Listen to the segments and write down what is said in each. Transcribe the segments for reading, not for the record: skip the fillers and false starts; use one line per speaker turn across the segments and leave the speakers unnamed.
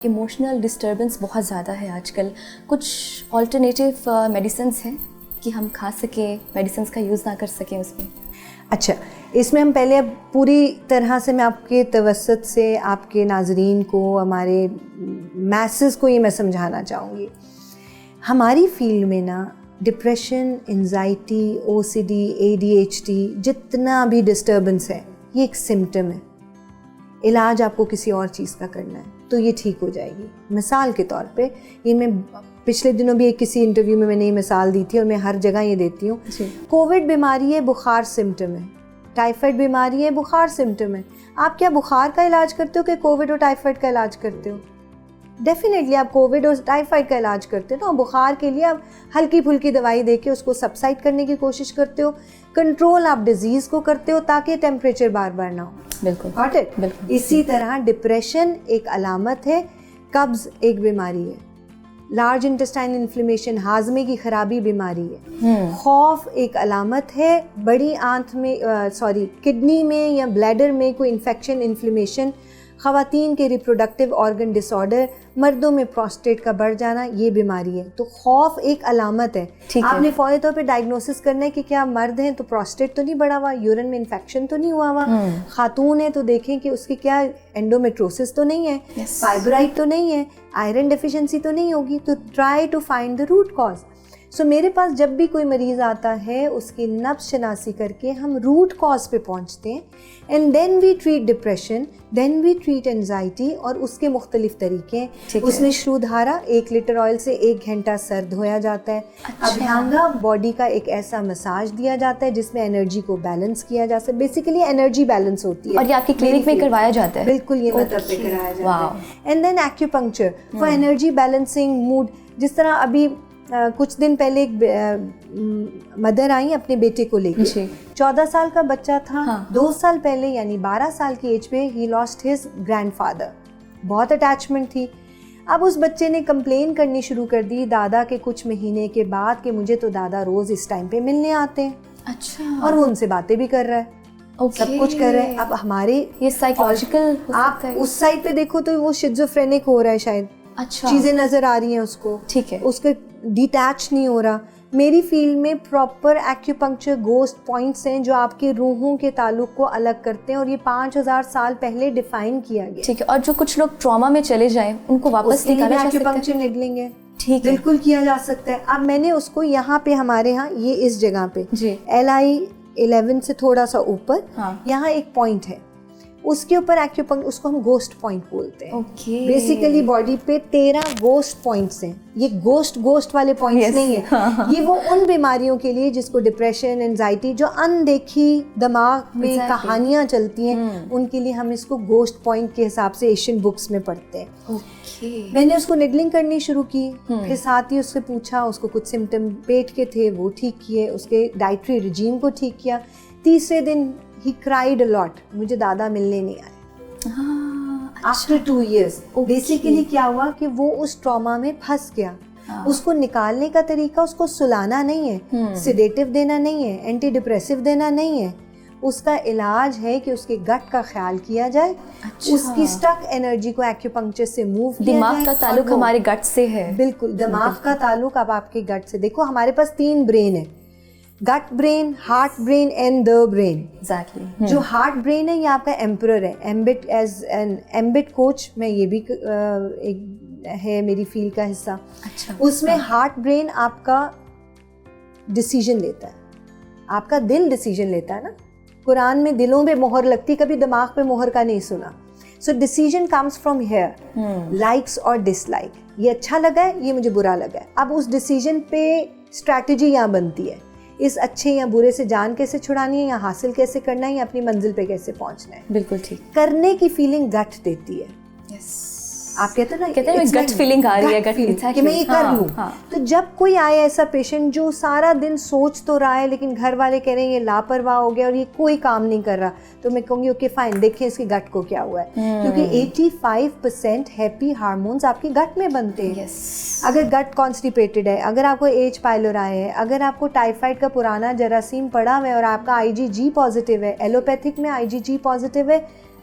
Emotional disturbance बहुत ज़्यादा है आजकल। कुछ ऑल्टरनेटिव मेडिसिन्स हैं कि हम खा सकें, मेडिसिन्स का यूज़ ना कर सकें उसमें?
अच्छा, इसमें हम पहले अब पूरी तरह से मैं आपके तवस्सुत से आपके नाज़रीन को, हमारे मैसेस को ये मैं समझाना चाहूँगी। हमारी फील्ड में ना डिप्रेशन, एंजाइटी, OCD, ADHD जितना भी डिस्टर्बेंस है ये एक सिम्टम है। इलाज आपको किसी और चीज़ का करना है तो ये ठीक हो जाएगी। मिसाल के तौर पे ये मैं पिछले दिनों भी एक किसी इंटरव्यू में मैंने ये मिसाल दी थी और मैं हर जगह ये देती हूँ। कोविड बीमारी है, बुखार सिम्टम है। टाइफाइड बीमारी है, बुखार सिम्टम है। आप क्या बुखार का इलाज करते हो कि कोविड और टाइफाइड का इलाज करते हो? डेफिनेटली आप कोविड और टाइफाइड का इलाज करते हो ना। बुखार के लिए आप हल्की फुल्की दवाई देके उसको सबसाइड करने की कोशिश करते हो। कंट्रोल आप डिजीज़ को करते हो ताकि टेम्परेचर बार बार ना हो।
बिल्कुल,
गॉट इट?
बिल्कुल।
इसी तरह डिप्रेशन एक अलामत है, कब्ज़ एक बीमारी है, लार्ज इंटेस्टाइन इन्फ्लेमेशन हाजमे की खराबी बीमारी है, खौफ एक अलामत है, बड़ी आंत में किडनी में या ब्लैडर में कोई इन्फेक्शन, इन्फ्लेमेशन, ख़वातीन के रिप्रोडक्टिव ऑर्गन डिसऑर्डर, मर्दों में प्रोस्टेट का बढ़ जाना, ये बीमारी है। तो खौफ एक अलामत है। आपने फौरी तौर पे डायग्नोसिस करना है कि क्या मर्द हैं तो प्रोस्टेट तो नहीं बढ़ा हुआ, यूरिन में इन्फेक्शन तो नहीं हुआ हुआ, खातून है तो देखें कि उसकी क्या एंडोमेट्रोसिस तो नहीं है, फाइब्राइड तो नहीं है, आयरन डेफिशिएंसी तो नहीं होगी। तो try to find the root cause. So मेरे पास जब भी कोई मरीज़ आता है उसकी नब्ज़ शनासी करके हम रूट कॉज पे पहुंचते हैं and then we treat depression, then we treat anxiety. और उसके मुख्तलिफ तरीके हैं। उसमें श्रुधारा 1 लीटर ऑयल से 1 घंटा सर धोया जाता है। अभ्यंगा बॉडी का एक ऐसा मसाज दिया जाता है जिसमें एनर्जी को बैलेंस किया जा सकता है। बेसिकली एनर्जी बैलेंस होती है
और ये आपकी क्लिनिक में करवाया जाता है?
बिल्कुल, ये मतलब पे कराया जाता है। And then acupuncture for energy balancing, mood. जिस तरह अभी कुछ दिन पहले एक मदर आई अपने बेटे को लेकर, 14 साल का बच्चा था। 2 साल पहले यानी 12 साल की एज पे ही लॉस्ट हिज ग्रैंडफादर। बहुत अटैचमेंट थी। अब उस बच्चे ने कंप्लेन करनी शुरू कर दी दादा के कुछ महीने के बाद कि मुझे तो दादा रोज़ इस टाइम पे मिलने आते हैं।
अच्छा।
और वो उनसे बातें भी कर रहा है, सब कुछ कर रहे हैं। अब हमारे ये
साइकोलॉजिकल,
आप उस साइड पे देखो तो वो शिज़ोफ्रेनिक हो रहा है शायद।
अच्छा।
चीज़ें नज़र आ रही हैं उसको,
ठीक है,
उसके डिटैच नहीं हो रहा। मेरी फील्ड में प्रॉपर एक्यूपंक्चर गोस्ट पॉइंट्स हैं जो आपके रूहों के ताल्लुक को अलग करते हैं और ये 5000 साल पहले डिफाइन किया गया।
ठीक है। और जो कुछ लोग ट्रॉमा में चले जाएं उनको वापस निकाला जा सकता है?
एक्यूपंक्चर निकलिंग है,
ठीक है,
बिल्कुल किया जा सकता है। अब मैंने उसको यहाँ पे, हमारे यहाँ ये इस जगह पे LI11 से थोड़ा सा ऊपर, यहाँ एक पॉइंट है, उसके ऊपर एक्यूपंक्चर, उसको हम गोस्ट पॉइंट बोलते हैं। बेसिकली बॉडी पे 13 गोस्ट पॉइंट्स हैं। ये गोस्ट वाले पॉइंट्स नहीं है। ये वो उन बीमारियों के लिए जिसको डिप्रेशन, एंजाइटी, जो अनदेखी दिमाग में कहानियां चलती हैं, उनके लिए हम इसको गोस्ट पॉइंट के हिसाब से एशियन बुक्स में पढ़ते हैं। मैंने उसको निडलिंग करनी शुरू की, फिर साथ ही उससे पूछा, उसको कुछ सिम्टम पेट के थे वो ठीक किए, उसके डाइटरी रिजीम को ठीक किया। तीसरे दिन he cried a lot, मुझे दादा मिलने नहीं आए। After 2 years, बेसिकली क्या हुआ कि वो उस ट्रॉमा में फंस गया। उसको निकालने का तरीका उसको सुलाना नहीं है, सिडेटिव देना नहीं है, एंटी डिप्रेसिव देना नहीं है। उसका इलाज है कि उसके गट का ख्याल किया जाए। उसकी स्टक एनर्जी को एक्यूपंक्चर से मूव किया जाए।
दिमाग का ताल्लुक हमारे गट से है।
बिल्कुल, दिमाग का ताल्लुक अब आपके गट से। देखो हमारे पास 3 ब्रेन है, gut brain, heart brain and the brain.
Exactly.
जो हार्ट ब्रेन है ये आपका एम्परर है। Ambit, as an ambit coach, मैं ये भी एक है मेरी फील्ड का हिस्सा।
अच्छा।
उसमें हार्ट ब्रेन आपका डिसीजन लेता है, आपका दिल डिसीजन लेता है ना। कुरान में दिलों पे मोहर लगती, कभी दिमाग पे मोहर का नहीं सुना। So decision comes from here, likes और डिसलाइक। ये अच्छा लगा है, ये मुझे बुरा लगा है। अब उस डिसीजन पे स्ट्रैटेजी यहाँ बनती है, इस अच्छे या बुरे से जान कैसे छुड़ानी है, या हासिल कैसे करना है, या अपनी मंजिल पे कैसे पहुंचना है।
बिल्कुल ठीक।
करने की फीलिंग गट देती है। आप कहते हैं ना
गट फीलिंग आ रही है, गट
कि मैं ये कर लूँ। तो जब कोई आए ऐसा पेशेंट जो सारा दिन सोच तो रहा है लेकिन घर वाले कह रहे हैं ये लापरवाह हो गया और ये कोई काम नहीं कर रहा, तो मैं कहूँगी ओके फाइन, देखिए इसके गट को क्या हुआ है। क्योंकि 85% हैप्पी हार्मोन्स आपके गट में बनते हैं। अगर गट कॉन्स्टिपेटेड है, अगर आपको H. पाइलोराई है, अगर आपको टाइफाइड का पुराना जरासीम पड़ा हुआ है और आपका IgG पॉजिटिव है, एलोपैथिक में IgG पॉजिटिव है,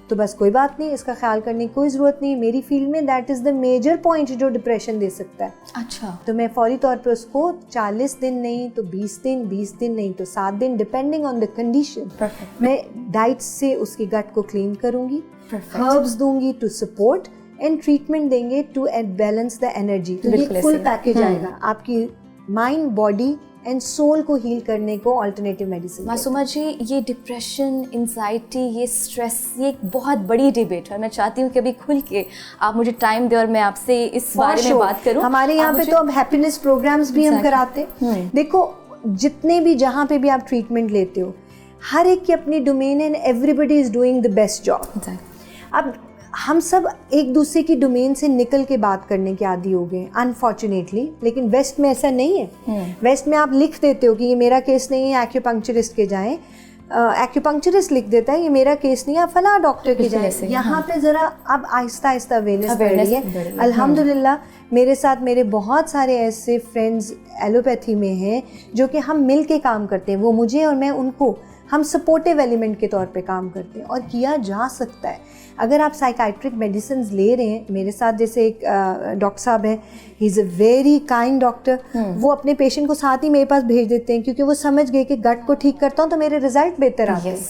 तो बस कोई बात नहीं, इसका ख्याल करने की कोई ज़रूरत नहीं। मेरी फील्ड में that is the major point जो डिप्रेशन दे सकता है।
अच्छा,
तो मैं फौरी तौर पे उसको 40 दिन नहीं तो 20 दिन नहीं तो 7 दिन, डिपेंडिंग ऑन द कंडीशन, मैं डाइट से उसकी गट को क्लीन करूँगी, हर्ब्स दूंगी टू सपोर्ट एंड ट्रीटमेंट देंगे टू बैलेंस द एनर्जी। तो ये फुल पैकेज आएगा आपकी माइंड, बॉडी एंड सोल को हील करने को अल्टरनेटिव मेडिसिन।
मासूमा जी, ये डिप्रेशन, एंजाइटी, ये स्ट्रेस, ये एक बहुत बड़ी डिबेट है। मैं चाहती हूँ कि अभी खुल के आप मुझे टाइम दें और मैं आपसे इस बारे में बात करूँ।
हमारे यहाँ पे तो अब हैप्पीनेस प्रोग्राम्स भी हम कराते हैं। देखो, जितने भी जहाँ पे भी आप ट्रीटमेंट लेते हो, हर एक की अपनी डोमेन है, everybody is doing the best job. अब हम सब एक दूसरे की डोमेन से निकल के बात करने के आदी हो गए अनफॉर्चुनेटली, लेकिन वेस्ट में ऐसा नहीं है। वेस्ट में आप लिख देते हो कि ये मेरा केस नहीं है, एक्यूपंक्चरिस्ट के जाएं, एक्यूपंक्चरिस्ट लिख देता है ये मेरा केस नहीं है, फला डॉक्टर के जाएं। यहाँ पे ज़रा अब आहिस्ता आहिस्ता अवेयरनेस बढ़ रही है अल्हम्दुलिल्लाह। मेरे साथ मेरे बहुत सारे ऐसे फ्रेंड्स एलोपैथी में हैं जो कि हम मिल के काम करते हैं, वो मुझे और मैं उनको, हम सपोर्टिव एलिमेंट के तौर पे काम करते हैं और किया जा सकता है। अगर आप साइकाइट्रिक मेडिसिन ले रहे हैं, मेरे साथ जैसे एक डॉक्टर साहब हैं, he is a very kind doctor, वो अपने पेशेंट को साथ ही मेरे पास भेज देते हैं क्योंकि वो समझ गए कि गट को ठीक करता हूँ तो मेरे रिजल्ट बेहतर आते हैं।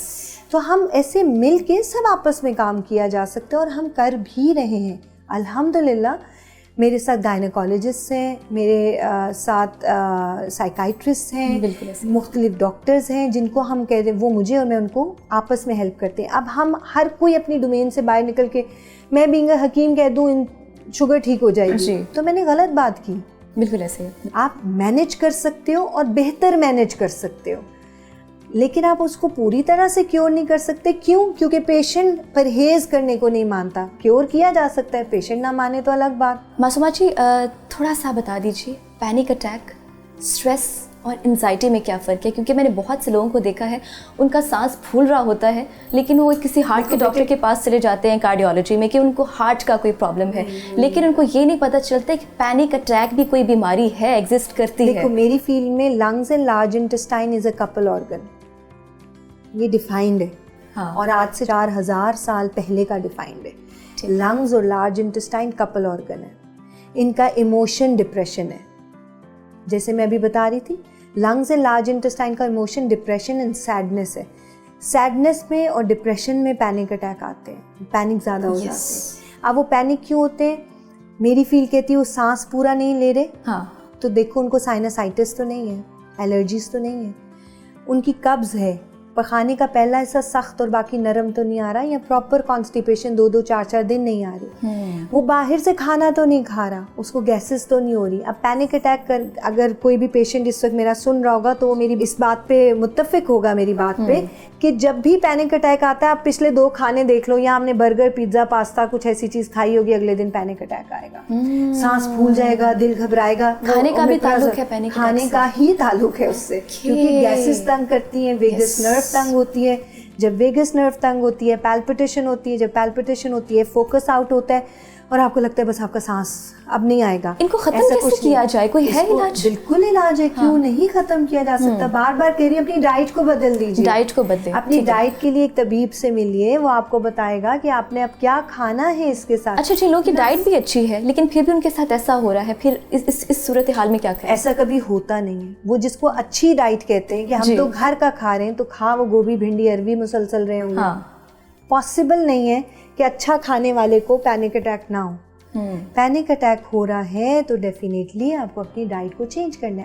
तो हम ऐसे मिल के सब आपस में काम किया जा सकता है और हम कर भी रहे हैं अल्हम्दुलिल्लाह। मेरे साथ गायनेकोलॉजिस्ट हैं, मेरे साथ साइकाइट्रिस्ट हैं, मुख्तलिफ डॉक्टर्स हैं जिनको हम कह रहे हैं, वो मुझे और मैं उनको आपस में हेल्प करते हैं। अब हम हर कोई अपनी डोमेन से बाहर निकल के मैं बीइंग अ हकीम कह दूँ इन शुगर ठीक हो जाएगी, तो मैंने गलत बात की।
बिल्कुल ऐसे
आप मैनेज कर सकते हो और बेहतर मैनेज कर सकते हो, लेकिन आप उसको पूरी तरह से क्योर नहीं कर सकते। क्यों? क्योंकि पेशेंट परहेज करने को नहीं मानता। क्योर किया जा सकता है, पेशेंट ना माने तो अलग बात।
मासूमा जी, थोड़ा सा बता दीजिए पैनिक अटैक, स्ट्रेस और एंजाइटी में क्या फ़र्क है? क्योंकि मैंने बहुत से लोगों को देखा है, उनका सांस फूल रहा होता है लेकिन वो किसी हार्ट के डॉक्टर के पास चले जाते हैं कार्डियोलॉजी में कि उनको हार्ट का कोई प्रॉब्लम है, लेकिन उनको ये नहीं पता चलता कि पैनिक अटैक भी कोई बीमारी है, एग्जिस्ट करती है।
देखो, मेरी फील्ड में lungs and large intestine is a couple organ, ये डिफाइंड है। हाँ। और आज से 4000 साल पहले का डिफाइंड है। लंग्स और लार्ज इंटेस्टाइन कपल ऑर्गन है, इनका इमोशन डिप्रेशन है। जैसे मैं अभी बता रही थी, लंग्स एंड लार्ज इंटेस्टाइन का इमोशन डिप्रेशन एंड सैडनेस है। सैडनेस में और डिप्रेशन में पैनिक अटैक आते हैं, पैनिक ज़्यादा हो जाते हैं। अब वो पैनिक क्यों होते हैं? मेरी फील कहती है वो सांस पूरा नहीं ले रहे। हाँ। तो देखो, उनको साइनसाइटिस तो नहीं है, एलर्जीज तो नहीं है, उनकी कब्ज़ है, पखाने का पहला हिस्सा सख्त और बाकी नरम तो नहीं आ रहा, या प्रॉपर कॉन्स्टिपेशन 2-2, 4-4 दिन नहीं आ रही, वो बाहर से खाना तो नहीं खा रहा, उसको गैसेस तो नहीं हो रही। अब पैनिक अटैक कर, अगर कोई भी पेशेंट इस वक्त मेरा सुन रहा होगा तो वो मेरी इस बात पे मुत्तफिक होगा, मेरी बात पे, कि जब भी पैनिक अटैक आता है, आप पिछले 2 खाने देख लो, या हमने बर्गर, पिज्ज़ा, पास्ता, कुछ ऐसी चीज़ खाई होगी, अगले दिन पैनिक अटैक आएगा, सांस फूल जाएगा, दिल घबराएगा।
खाने का भी ताल्लुक है पैनिक अटैक से?
खाने का ही ताल्लुक है उससे, क्योंकि गैसेस तंग करती हैं, वेगस नर्व तंग होती है। जब वेगस नर्व तंग होती है, पैल्पिटेशन होती है, जब पैल्पिटेशन होती है, फोकस आउट होता है और आपको लगता है बस आपका सांस अब नहीं आएगा।
इनको खत्म कैसे किया जाए? कोई है इलाज?
बिल्कुल इलाज है। क्यों नहीं खत्म किया जा सकता? बार बार कह रही है, अपनी डाइट को बदल दीजिए।
डाइट को बदले,
अपनी डाइट के लिए एक तबीब से मिलिए, वो आपको बताएगा कि आपने अब क्या खाना है इसके साथ।
अच्छा, जिन लोगों की डाइट भी अच्छी है लेकिन फिर भी उनके साथ ऐसा हो रहा है, फिर इस सूरत हाल में क्या करें?
ऐसा कभी होता नहीं है। वो जिसको अच्छी डाइट कहते हैं कि हम तो घर का खा रहे हैं, तो खा वो गोभी, भिंडी, अरवी मुसलसल रहे होंगे। पॉसिबल नहीं है कि अच्छा खाने वाले को पैनिक अटैक ना हो। पैनिक अटैक हो रहा है तो डेफिनेटली आपको अपनी डाइट को चेंज करना है।